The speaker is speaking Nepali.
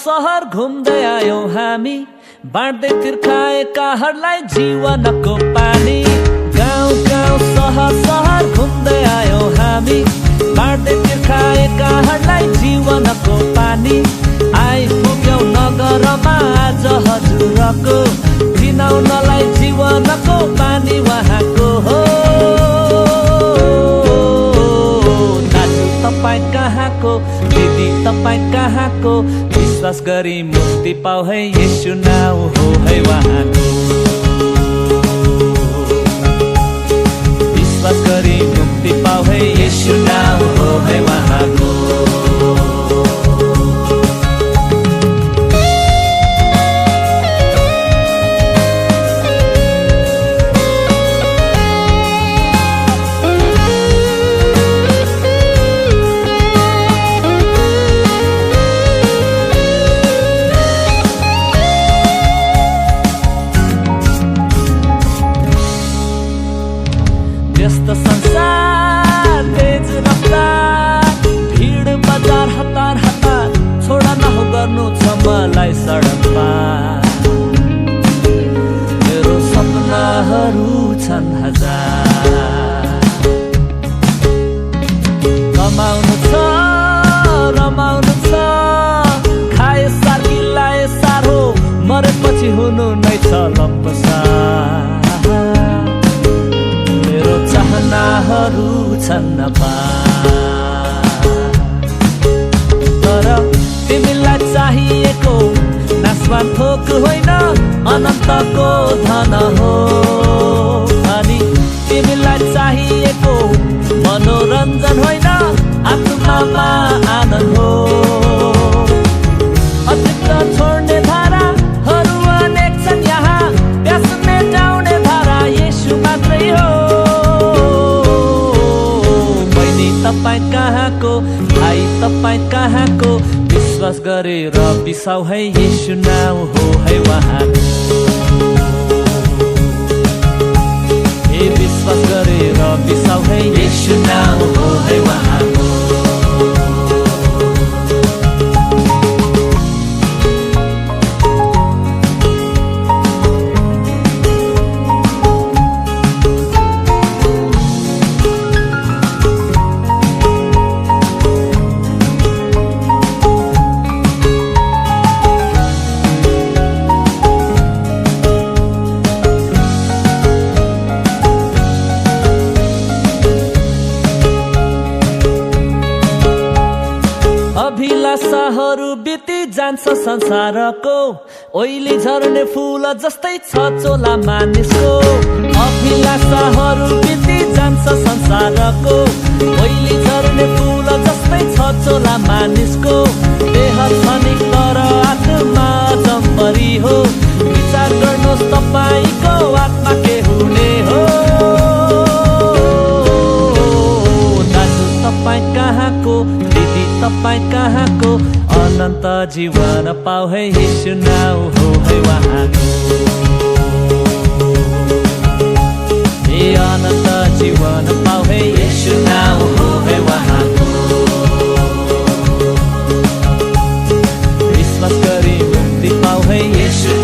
सहर घुम्दै आयौं हामी, बाँड्दै तिर्खाएकाहरूलाई जीवनको पानी। गाउँ गाउँ सहर सहर घुम्दै आयौं हामी, बाँड्दै तिर्खाएकाहरूलाई जीवनको पानी। आइपुग्यौं नगरमा आज हजुरको, चिनाउनलाई जीवनको पानी उहाँको हो। दाजु तपाईँ कहाँको, दिदी तपाईँ कहाँको, विश्वास गरी मुक्ति पाऊ है येशू नाउँ हो है उहाँको। विश्वास गरी मुक्ति पाऊ है येशू नाउँ हो है उहाँको। व्यस्त संसार तेज रफ्तार, भीड बजार हतार हतार, छोडा नहो गर्नु छ मलाई सडक पार। मेरो सपनाहरू छन् हजार, कमाउनु छ रमाउनु छ, खाए सार गिलाए सार हो, मरेपछि हुनु नै छ लम्पसार। चाहनाहरू छन् तर तिमीलाई चाहिएको नासवान थोक होइन, अनन्तको धन हो। अनि तिमीलाई चाहिएको मनोरञ्जन होइन, आत्मामा आनन्द हो। अतिरिक्त छोड्ने धाराहरू अनेक छन् यहाँ, प्यास मेटाउने धारा येशू मात्रै हो। तपाईँ कहाँको, भाइ तपाईँ कहाँको, विश्वास गरेर बिसाउ है येशू नाउँ हो है उहाँको। ए विश्वास गरेर बिसाउ है येशू नाउँ हो है उहाँको। अभिलाषाहरू बिति जान्छ संसारको, ओइली झर्ने फूल जस्तै छ चोला मानिसको। अभिलाषाहरू बिति जान्छ संसारको, ओइली झर्ने फूल जस्तै छ चोला मानिसको। देह क्षणिक तर आत्मा जम्परी हो, विचार गर्नुहोस् तपाईँको आत्मा के हुने हो। दाजु तपाईँ कहाँको, दिदी तपाईँ कहाँको, अनन्त जीवन पाऊ है येशू नाउँ हो है उहाँको। ए अनन्त जीवन पाऊ है येशू नाउँ हो है उहाँको। विश्वास गरी मुक्ति पाऊ है येशू